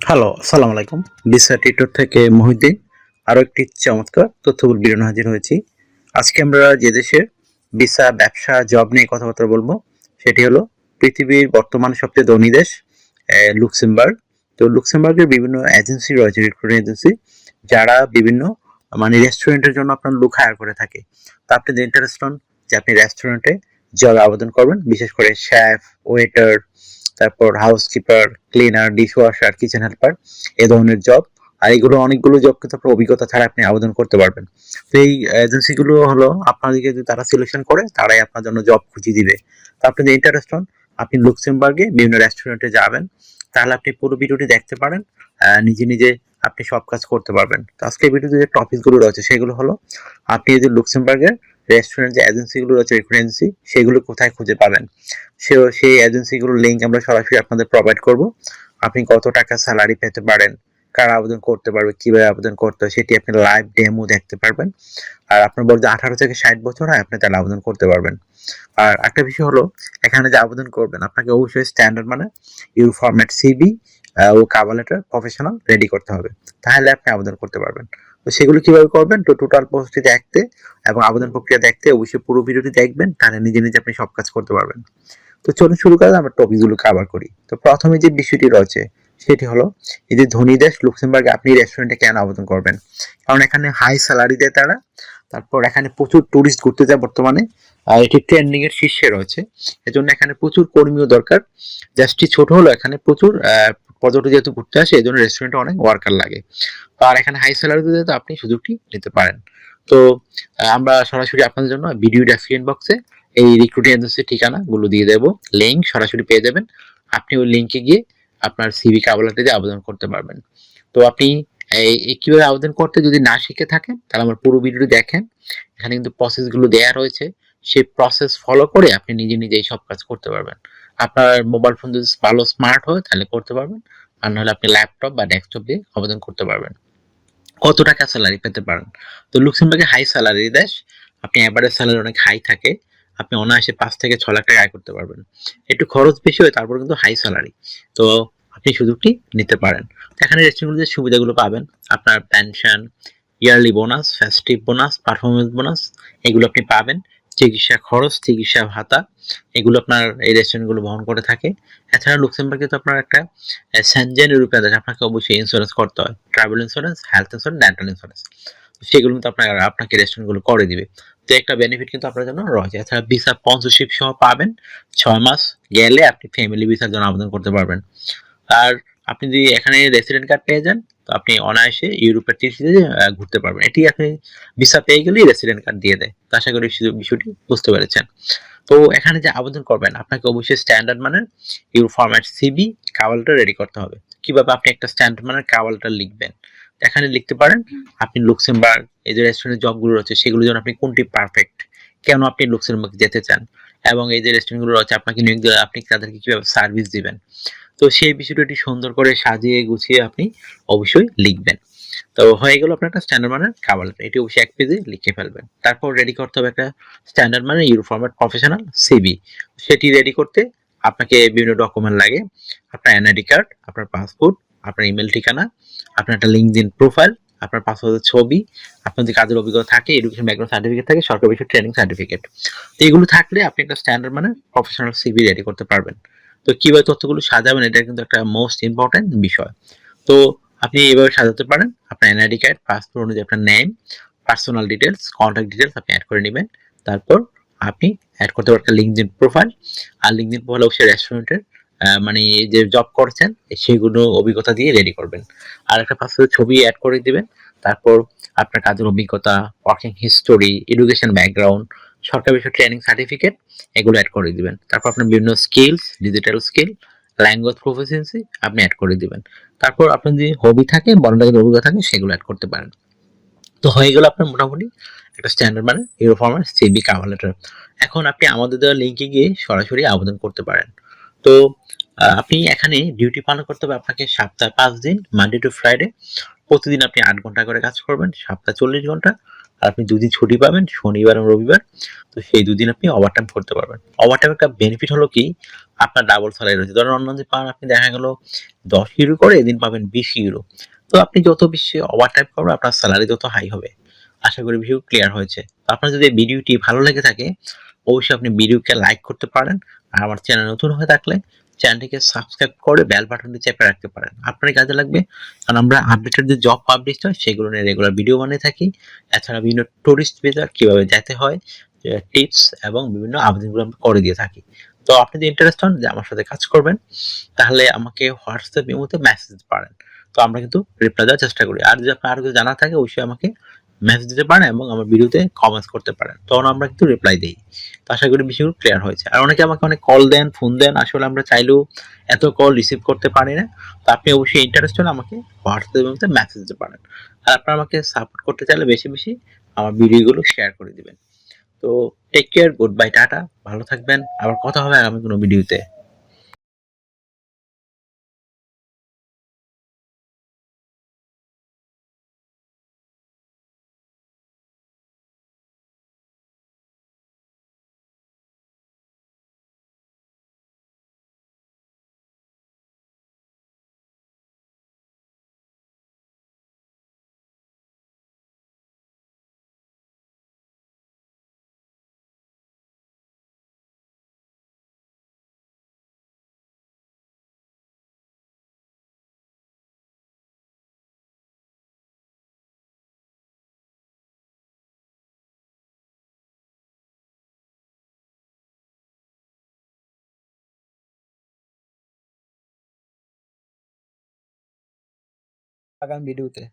Hello, আসসালামু আলাইকুম। Visa tutor থেকে মহিউদ্দিন আরো একটি চমৎকার তথ্যবহুল ভিডিও নিয়ে হাজির হয়েছি। আজকে আমরা যে দেশের ভিসা, ব্যবসা, জব নিয়ে কথাবার্তা বলবো সেটি হলো পৃথিবীর বর্তমান সবচেয়ে ধনী দেশ লুক্সেমবার্গ। তো লুক্সেমবার্গের বিভিন্ন এজেন্সি রয়েছে, রিক্রুটিং এজেন্সি, যারা বিভিন্ন রেস্টুরেন্টের জন্য আপনার লোক হায়ার করে থাকে। তো আপনি যদি ইন্টারেস্ট হন যে আপনি রেস্টুরেন্টে জবে আবেদন করবেন, বিশেষ করে শেফ, ওয়েটার, তারপর housekeeper, cleaner, dishwasher, kitchen helper, এ ধরনের জব। আর এগুলো অনেকগুলো জব কিন্তু আপনার অভিজ্ঞতা ছাড়া আপনি আবেদন করতে পারবেন। তো এই এজেন্সিগুলো হলো আপনাদেরকে যদি তারা সিলেকশন করে, তারাই আপনার জন্য জব খুঁজে দিবে। তো আপনি যদি ইন্টারেস্ট হন, আপনি লুক্সেমবার্গে বিভিন্ন রেস্টুরেন্টে যাবেন, তাহলে আপনি পুরো ভিডিওটি দেখতে পারেন। নিজে নিজে আপনি সব কাজ করতে পারবেন। তো আজকে ভিডিওতে যে টপিকগুলো রয়েছে সেগুলো হলো আপনি যদি লুক্সেমবার্গের রেস্টুরেন্ট যে এজেন্সিগুলো রয়েছে, রিক্রুটিং এজেন্সি, সেগুলো কোথায় খুঁজে পাবেন। সেই এজেন্সিগুলোর লিঙ্ক আমরা সরাসরি আপনাদের প্রোভাইড করব। আপনি কত টাকা স্যালারি পেতে পারেন, কারা আবেদন করতে পারবে, কিভাবে আবেদন করতে হয় সেটি আপনি লাইভ ডেমো দেখতে পারবেন। আর আপনার বয়স যদি 18 থেকে 60 বছর হয়, আপনি তাহলে আবেদন করতে পারবেন। আর একটা বিষয় হলো, এখানে যে আবেদন করবেন আপনাকে অবশ্যই স্ট্যান্ডার্ড মানে ইউর ফরম্যাট সিভি ও কভার লেটার প্রফেশনাল রেডি করতে হবে, তাহলে আপনি আবেদন করতে পারবেন। তো সেগুলো কিভাবে করবেন, তো টোটাল পোস্টটি দেখতে এবং আবেদন প্রক্রিয়া দেখতে অবশ্যই পুরো ভিডিওটি দেখবেন, তাহলে নিজে নিজে আপনি সব কাজ করতে পারবেন। তো চলুন শুরু করা, আমরা টপিকগুলো কভার করি। তো প্রথমে যে বিষয়টি রয়েছে সেটি হলো, এই যে ধনী দেশ লুক্সেমবার্গে আপনি রেস্টুরেন্টে কেন আবেদন করবেন। কারণ এখানে হাই স্যালারি দেয় তারা, তারপর এখানে প্রচুর টুরিস্ট ঘুরতে যায় বর্তমানে, আর এটি ট্রেন্ডিং এর শীর্ষে রয়েছে। এজন্য এখানে প্রচুর কর্মীও দরকার। জাস্টটি ছোট হলো, এখানে প্রচুর পর্যটক যেহেতু ঘুরতে আসে, এই জন্য রেস্টুরেন্টে অনেক ওয়ার্কার লাগে। তো আর এখানে হাই স্যালারি দিতে তো আপনি সুযোগটি নিতে পারেন। তো আমরা সরাসরি আপনাদের জন্য ভিডিও ডেসক্রিপশন বক্সে এই রিক্রুটিং এজেন্সির ঠিকানাগুলো দিয়ে দেবো, লিঙ্ক সরাসরি পেয়ে যাবেন। আপনি ওই লিঙ্কে গিয়ে আপনার সিভি কভার লেটার দিয়ে আবেদন করতে পারবেন। তো আপনি এই কিভাবে আবেদন করতে যদি না শিখে থাকেন, তাহলে আমার পুরো ভিডিওটি দেখেন। এখানে কিন্তু প্রসেসগুলো দেয়া রয়েছে, সেই প্রসেস ফলো করে আপনি নিজে নিজেই সব কাজ করতে পারবেন। আপনার মোবাইল ফোন যদি ভালো স্মার্ট হয় তাহলে করতে পারবেন, আর নাহলে আপনি ল্যাপটপ বা ডেস্কটপ দিয়ে আবেদন করতে পারবেন। কত টাকা স্যালারি পেতে পারেন, তো লুক্সেমবার্গে হাই স্যালারি দেশ, আপনি এভারেজ স্যালারি অনেক হাই থাকে, আপনি অনায়াসে 5 থেকে 6 লাখ টাকা আয় করতে পারবেন। একটু খরচ বেশি হয়, তারপর কিন্তু হাই স্যালারি। তো আপনি সুযোগটি নিতে পারেন। এখানে রেস্টুরেন্টের যে সুবিধাগুলো পাবেন, আপনার pension, yearly bonus, festive bonus, performance bonus, এগুলো আপনি পাবেন। চিকিৎসা খরচ, চিকিৎসা ভাতা, এগুলো আপনার এই রেস্টুরেন্টগুলো বহন করে থাকে। এছাড়া লুক্সেমবার্গে তো আপনার একটা সেনজেন ইউরোপিয়ান দেশ, আপনাকে অবশ্যই ইন্স্যুরেন্স করতে হয়, travel insurance, health insurance, dental insurance, সেগুলো কিন্তু আপনাকে রেস্টুরেন্টগুলো করে দিবে। তো একটা বেনিফিট কিন্তু আপনার জন্য রয়েছে। এছাড়া ভিসা স্পন্সরশিপ সহ পাবেন, 6 মাস গেলে আপনি ফ্যামিলি ভিসার জন্য আবেদন করতে পারবেন। আর আপনি যদি এখানে রেসিডেন্ট কার্ড পেয়ে যান, তো আপনি অনায়াসে ইউরোপের তীরে ঘুরতে পারবেন। এটি আপনি ভিসা পেয়ে গেলেই রেসিডেন্ট কার্ড দিয়ে দেয়। তো আশা করি বিষয়টি বুঝতে পেরেছেন। তো এখানে যে আবেদন করবেন, আপনাকে অবশ্যই স্ট্যান্ডার্ড মানের your format CV cover letter ready করতে হবে। কিভাবে আপনি একটা স্ট্যান্ডার্ড মানের কভার লেটার লিখবেন, এখানে লিখতে পারেন আপনি লুক্সেমবার্গ এই যে রেস্টুরেন্টের জবগুলো রয়েছে সেগুলোর জন্য আপনি কোনটি পারফেক্ট, কেন আপনি লুক্সেমবার্গ যেতে চান, এবং এই যে রেস্টুরেন্টগুলো রয়েছে আপনাকে নিয়োগ দিলে আপনি তাদেরকে কিভাবে সার্ভিস দিবেন। তো সেই বিষয়টি সুন্দর করে সাজিয়ে গুছিয়ে আপনি অবশ্যই লিখবেন। তো হয়ে গেল আপনার একটা স্ট্যান্ডার্ড মানের কভার লেটার, এটি অবশ্যই 1 পেজে লিখে ফেলবেন। তারপর রেডি করতে হবে একটা স্ট্যান্ডার্ড মানের ইউরো ফরম্যাট প্রফেশনাল সিভি। সেটি রেডি করতে আপনাকে বিভিন্ন ডকুমেন্ট লাগে, আপনার এনআইডি কার্ড, আপনার পাসপোর্ট, আপনার ইমেল ঠিকানা, আপনার একটা লিঙ্কডইন প্রোফাইল, আপনার পাসপোর্টের ছবি, আপনার যে কাজের অভিজ্ঞতা থাকে, এডুকেশন ব্যাকগ্রাউন্ড সার্টিফিকেট থাকে, সরকারি বিষয় ট্রেনিং সার্টিফিকেট। তো এগুলো থাকলে আপনি একটা স্ট্যান্ডার্ড মানের প্রফেশনাল সিভি রেডি করতে পারবেন। তো কিভাবে তথ্যগুলো সাজাবেন, এটা কিন্তু একটা মোস্ট ইম্পর্টেন্ট বিষয়। তো আপনি এভাবে সাজাতে পারেন, আপনার এনআইডি কার্ড, পাসপোর্ট অনুযায়ী আপনার name, personal details, contact details আপনি অ্যাড করে নেবেন। তারপর আপনি অ্যাড করতে পারেন লিঙ্কডইন প্রোফাইল, আর লিঙ্কডইন প্রোফাইল অবশ্যই রেস্টুরেন্টের মানে যে জব করছেন সেগুলো অভিজ্ঞতা দিয়ে রেডি করবেন। আর একটা পাসপোর্টের ছবি অ্যাড করে দিবেন। তারপর আপনার কাজের অভিজ্ঞতা, ওয়ার্কিং হিস্টোরি, এডুকেশন ব্যাকগ্রাউন্ড, সরকারি বিষয় ট্রেনিং সার্টিফিকেট, এগুলো অ্যাড করে দিবেন। তারপর আপনার বিভিন্ন skills, digital skill, language proficiency আপনি অ্যাড করে দিবেন। তারপর আপনার যদি হবি থাকে, বর্ণনাগত অভিজ্ঞতা থাকে, সেগুলো অ্যাড করতে পারেন। তো হয়ে গেল আপনার মোটামুটি একটা স্ট্যান্ডার্ড মানে euro format CV cover letter. এখন আপনি আমাদের দেওয়া লিঙ্কে গিয়ে সরাসরি আবেদন করতে পারেন। তো আপনি এখানে ডিউটি পালন করতে হবে আপনাকে সপ্তাহে 5 দিন, মানডে টু ফ্রাইডে। প্রতিদিন আপনি 8 ঘন্টা করে কাজ করবেন, সপ্তাহে 40 ঘন্টা, আর আপনি দুদিন ছুটি পাবেন, শনিবার এবং রবিবার। তো সেই দুদিন আপনি ওভারটাইম করতে পারবেন। ওভারটাইম একটা বেনিফিট হলো কি, আপনার ডাবল স্যালারি রয়েছে। ধরেন অন্য দিন পান আপনি দেখা গেল 10 ইউরো করে, এদিন পাবেন 20 ইউরো। তো আপনি যত বেশি ওভারটাইম করবেন আপনার স্যালারি তত হাই হবে। আশা করি ভিডিও ক্লিয়ার হয়েছে। তো আপনার যদি ভিডিওটি ভালো লেগে থাকে অবশ্যই আপনি ভিডিওকে লাইক করতে পারেন। আর আমার চ্যানেল নতুন হয়ে থাকলে চ্যানেলটিকে সাবস্ক্রাইব করে বেল বাটনটি চেপে রাখতে পারেন। আপনার কাজে লাগবে, কারণ আমরা আপডেটেড যে জব পাবলিশ হয় সেগুলো নিয়ে রেগুলার ভিডিও বানিয়ে থাকি। এছাড়া বিভিন্ন টুরিস্ট ভিসা কিভাবে যেতে হয়, টিপস এবং বিভিন্ন আবেদনগুলো আমরা করে দিয়ে থাকি। তো আপনি যদি ইন্টারেস্ট হন যে আমার সাথে কাজ করবেন, তাহলে আমাকে হোয়াটসঅ্যাপ ইমোতে মেসেজ দিতে পারেন। তো আমরা কিন্তু রিপ্লাই দেওয়ার চেষ্টা করি। আর যদি আপনার আরো কিছু জানা থাকে অবশ্যই আমাকে মেসেজ দিতে পারেন এবং আমার ভিডিওতে কমেন্টস করতে পারেন। তখন আমরা কিন্তু রিপ্লাই দেই। তো আশা করি বিষয়গুলো ক্লিয়ার হয়েছে। আর অনেকে আমাকে অনেক কল দেন, ফোন দেন। আসলে আমরা চাইলেও এত কল রিসিভ করতে পারি না। তো আপনি অবশ্যই ইন্টারেস্ট হলে আমাকে হোয়াটসঅ্যাপ ইমোতে মেসেজ দিতে পারেন। আর আপনারা আমাকে সাপোর্ট করতে চাইলে বেশি, বেশি আমার ভিডিওগুলো শেয়ার করে দিবেন। তো take care, good bye, tata. ভালো থাকবেন। আবার কথা হবে আগামী কোনো ভিডিওতে। আগামী ভিডিওতে।